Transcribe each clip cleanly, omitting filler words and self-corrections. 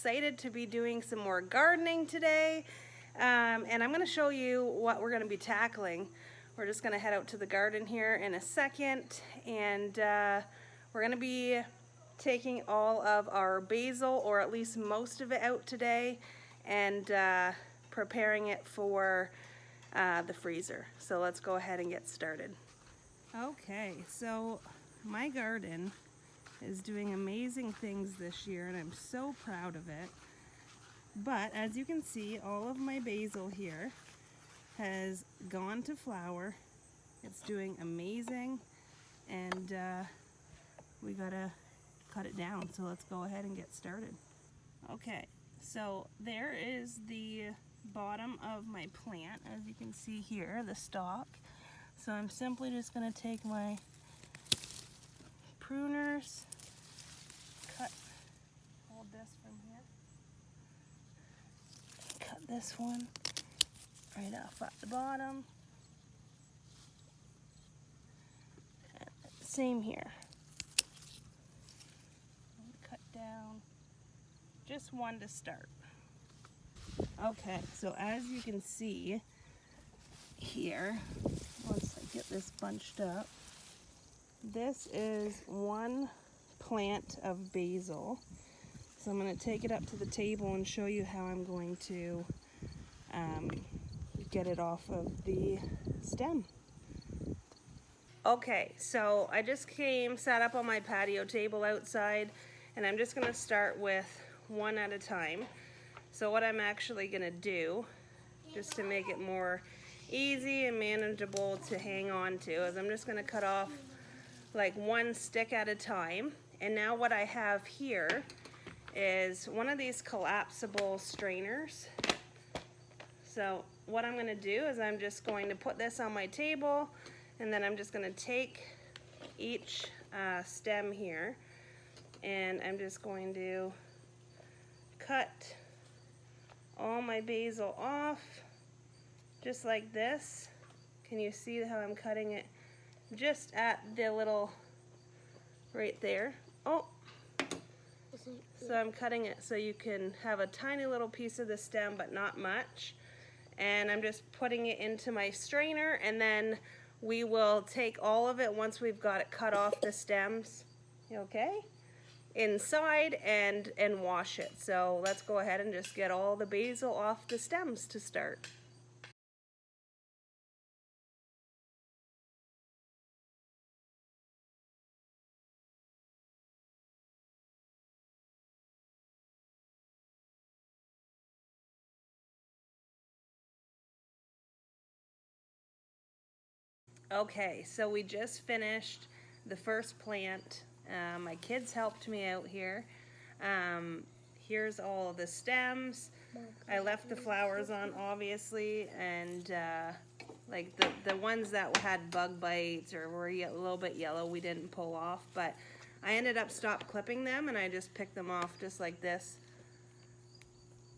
excited to be doing some more gardening today. And I'm going to show you what we're going to be tackling. We're just going to head out to the garden here in a second, and we're going to be taking all of our basil, or at least most of it, out today and preparing it for the freezer. So let's go ahead and get started. Okay, so my garden is doing amazing things this year, and I'm so proud of it. But as you can see, all of my basil here has gone to flower. It's doing amazing, and we gotta cut it down. So let's go ahead and get started. Okay, so there is the bottom of my plant, as you can see here, the stalk. So I'm simply just gonna take my pruners, hold this from here, cut this one right off at the bottom, and same here. Cut down just one to start. Okay, so as you can see here, once I get this bunched up, this is one plant of basil. So I'm going to take it up to the table and show you how I'm going to get it off of the stem. Okay, so I just sat up on my patio table outside, and I'm just going to start with one at a time. So what I'm actually going to do, just to make it more easy and manageable to hang on to, is I'm just going to cut off like one stick at a time. And now what I have here is one of these collapsible strainers. So what I'm going to do is I'm just going to put this on my table, and then I'm just going to take each stem here, and I'm just going to cut all my basil off just like this. Can you see how I'm cutting it just at the little right there? Oh, so I'm cutting it so you can have a tiny little piece of the stem, but not much. And I'm just putting it into my strainer, and then we will take all of it once we've got it cut off the stems, okay, inside, and wash it. So let's go ahead and just get all the basil off the stems to start. Okay, so we just finished the first plant. My kids helped me out here. Here's all the stems. I left the flowers on, obviously, and like the ones that had bug bites or were a little bit yellow, we didn't pull off, but I ended up clipping them, and I just picked them off just like this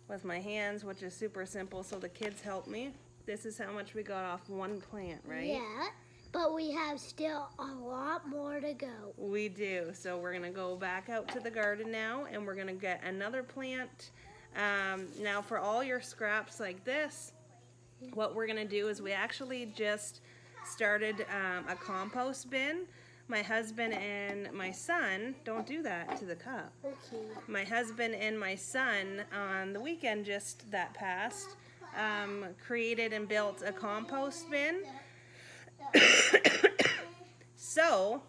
with my hands, which is super simple. So the kids helped me. This is how much we got off one plant, right? Yeah, but we have still a lot more to go. We do. So we're going to go back out to the garden now, and we're going to get another plant. Now for all your scraps like this, what we're going to do is we actually just started a compost bin. My husband and my son, don't do that to the cup. Okay. My husband and my son on the weekend just that passed created and built a compost bin. So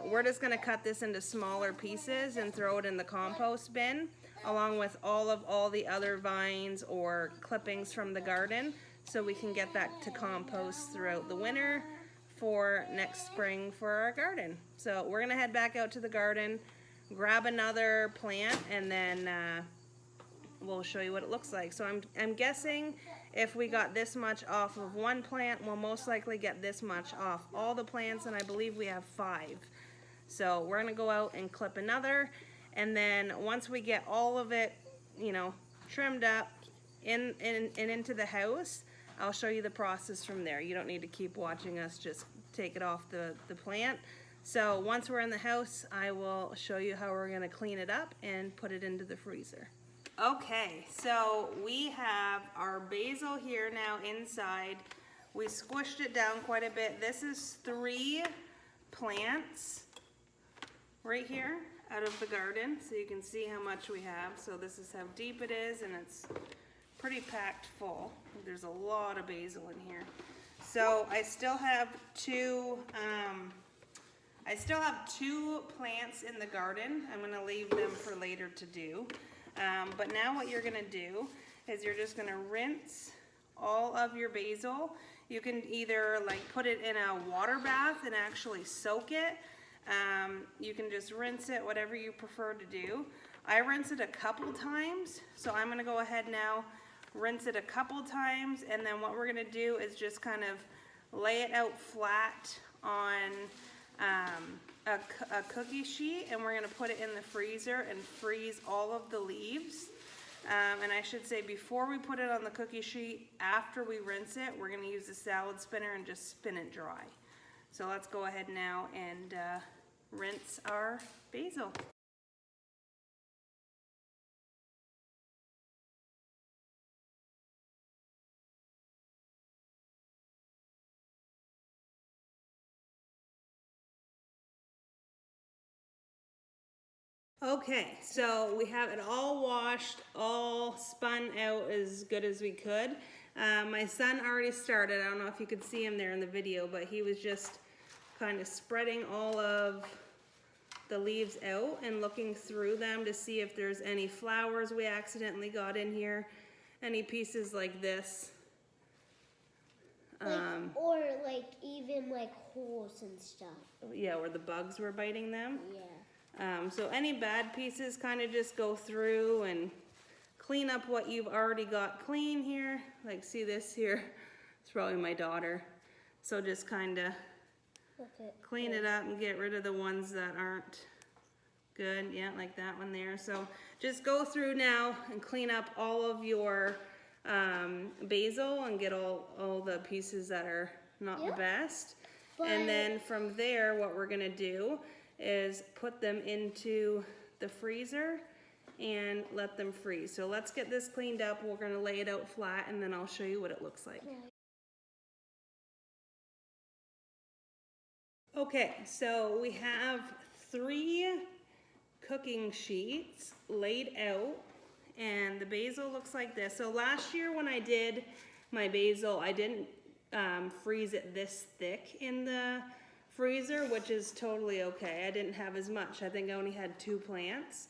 we're just going to cut this into smaller pieces and throw it in the compost bin, along with all the other vines or clippings from the garden, so we can get that to compost throughout the winter for next spring for our garden. So we're going to head back out to the garden, grab another plant, and then we'll show you what it looks like. So I'm guessing if we got this much off of one plant, we'll most likely get this much off all the plants, and I believe we have 5. So we're gonna go out and clip another, and then once we get all of it, trimmed up and into the house, I'll show you the process from there. You don't need to keep watching us just take it off the plant. So once we're in the house, I will show you how we're gonna clean it up and put it into the freezer. Okay, so we have our basil here now inside. We squished it down quite a bit. This is 3 plants right here out of the garden, so you can see how much we have. So this is how deep it is, and it's pretty packed full. There's a lot of basil in here. So I still have two plants in the garden. I'm gonna leave them for later to do. But now what you're gonna do is you're just gonna rinse all of your basil. You can either like put it in a water bath and actually soak it. You can just rinse it, whatever you prefer to do. I rinse it a couple times, so I'm gonna go ahead now, rinse it a couple times, and then what we're gonna do is just kind of lay it out flat on a cookie sheet, and we're gonna put it in the freezer and freeze all of the leaves. And I should say, before we put it on the cookie sheet, after we rinse it, we're gonna use the salad spinner and just spin it dry. So let's go ahead now and rinse our basil. Okay, so we have it all washed, all spun out as good as we could. My son already started. I don't know if you could see him there in the video, but he was just kind of spreading all of the leaves out and looking through them to see if there's any flowers we accidentally got in here, any pieces like this. Or like even like holes and stuff. Yeah, where the bugs were biting them. Yeah. So any bad pieces, kind of just go through and clean up what you've already got clean here. Like, see this here? It's probably my daughter. So just kind of clean it up and get rid of the ones that aren't good. Yeah, like that one there. So just go through now and clean up all of your basil and get all the pieces that are not the best. And then from there, what we're gonna do is put them into the freezer and let them freeze. So let's get this cleaned up. We're gonna lay it out flat, and then I'll show you what it looks like. Okay, so we have 3 cooking sheets laid out, and the basil looks like this. So last year when I did my basil, I didn't freeze it this thick in the freezer, which is totally okay. I didn't have as much. I think I only had 2 plants.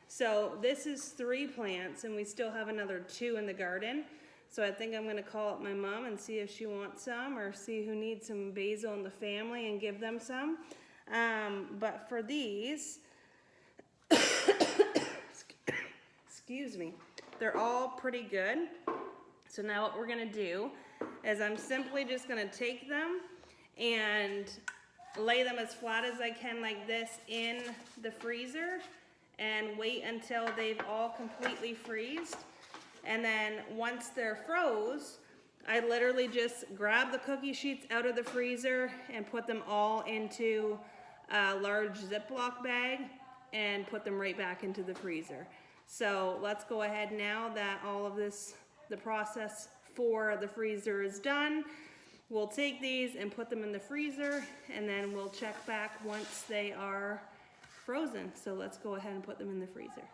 So this is 3 plants, and we still have another 2 in the garden. So I think I'm gonna call up my mom and see if she wants some, or see who needs some basil in the family and give them some. But for these, excuse me, they're all pretty good. So now what we're gonna do is I'm simply just gonna take them and lay them as flat as I can like this in the freezer and wait until they've all completely freezed. And then once they're froze, I literally just grab the cookie sheets out of the freezer and put them all into a large Ziploc bag and put them right back into the freezer. So let's go ahead now that all of this, the process for the freezer is done. We'll take these and put them in the freezer, and then we'll check back once they are frozen. So let's go ahead and put them in the freezer.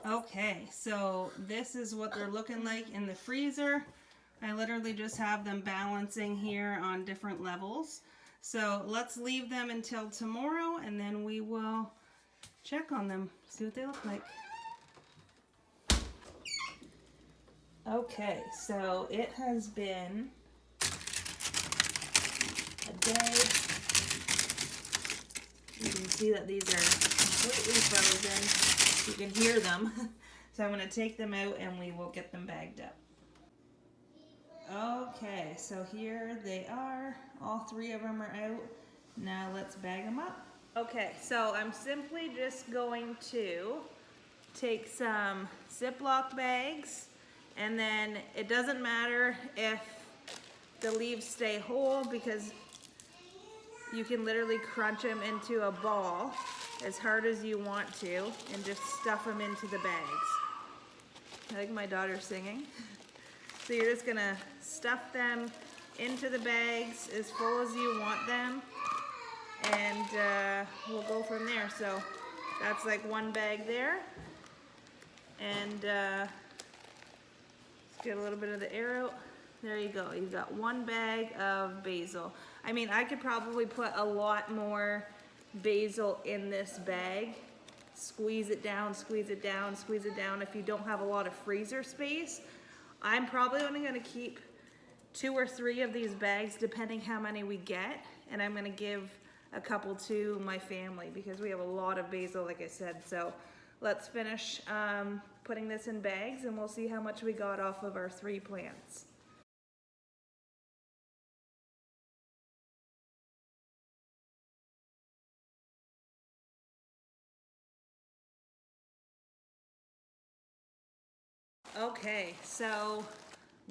Okay, so this is what they're looking like in the freezer. I literally just have them balancing here on different levels. So let's leave them until tomorrow, and then we will check on them, see what they look like. Okay, so it has been a day. You can see that these are completely frozen. You can hear them. So I'm going to take them out and we will get them bagged up. Okay, so here they are. All 3 of them are out. Now let's bag them up. Okay, so I'm simply just going to take some Ziploc bags, and then it doesn't matter if the leaves stay whole because you can literally crunch them into a ball as hard as you want to and just stuff them into the bags. I think my daughter's singing. So you're just gonna stuff them into the bags as full as you want them, and we'll go from there. So that's like one bag there, and let's get a little bit of the air out. There you go. You've got one bag of basil. I mean, I could probably put a lot more basil in this bag. Squeeze it down, squeeze it down, squeeze it down if you don't have a lot of freezer space. I'm probably only gonna keep 2 or 3 of these bags depending how many we get, and I'm gonna give a couple to my family because we have a lot of basil, like I said. So let's finish putting this in bags and we'll see how much we got off of our 3 plants. Okay, so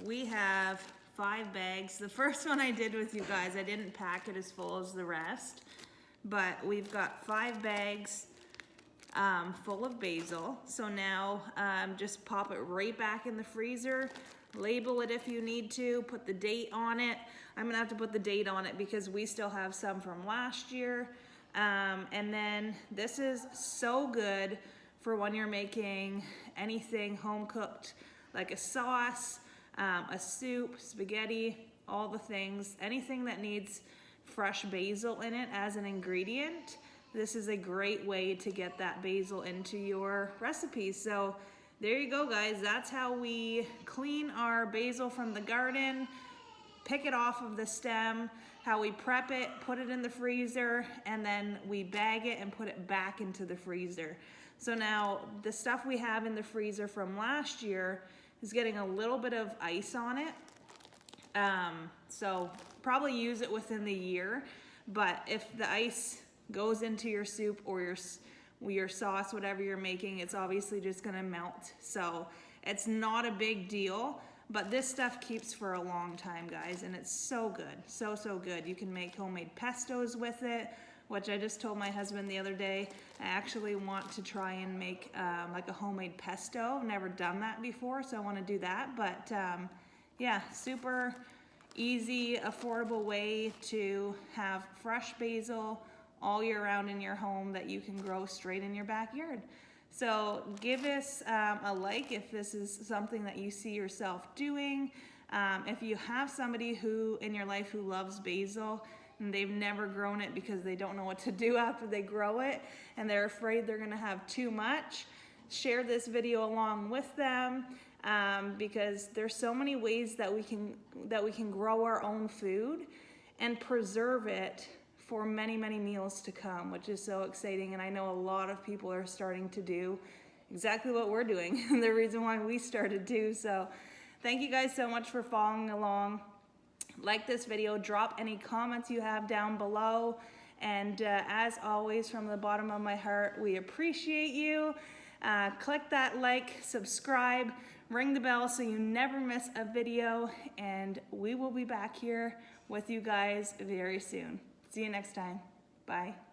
we have 5 bags. The first one I did with you guys, I didn't pack it as full as the rest, but we've got 5 bags full of basil. So now just pop it right back in the freezer, label it if you need to, put the date on it. I'm gonna have to put the date on it because we still have some from last year. And then this is so good for when you're making anything home cooked, like a sauce, a soup, spaghetti, all the things, anything that needs fresh basil in it as an ingredient. This is a great way to get that basil into your recipes. So there you go, guys. That's how we clean our basil from the garden, pick it off of the stem, how we prep it, put it in the freezer, and then we bag it and put it back into the freezer. So now the stuff we have in the freezer from last year is getting a little bit of ice on it. So probably use it within the year, but if the ice goes into your soup or your sauce, whatever you're making, it's obviously just gonna melt. So it's not a big deal, but this stuff keeps for a long time, guys, and it's so good, so good. You can make homemade pestos with it, which I just told my husband the other day. I actually want to try and make like a homemade pesto. I've never done that before, so I want to do that. But yeah, super easy, affordable way to have fresh basil all year round in your home that you can grow straight in your backyard. So give us a like if this is something that you see yourself doing. If you have somebody who in your life who loves basil and they've never grown it because they don't know what to do after they grow it and they're afraid they're gonna have too much, share this video along with them because there's so many ways that we can grow our own food and preserve it for many meals to come, which is so exciting. And I know a lot of people are starting to do exactly what we're doing and the reason why we started too. So thank you guys so much for following along. Like this video, drop any comments you have down below. And as always, from the bottom of my heart, we appreciate you. Click that like, subscribe, ring the bell so you never miss a video. And we will be back here with you guys very soon. See you next time. Bye.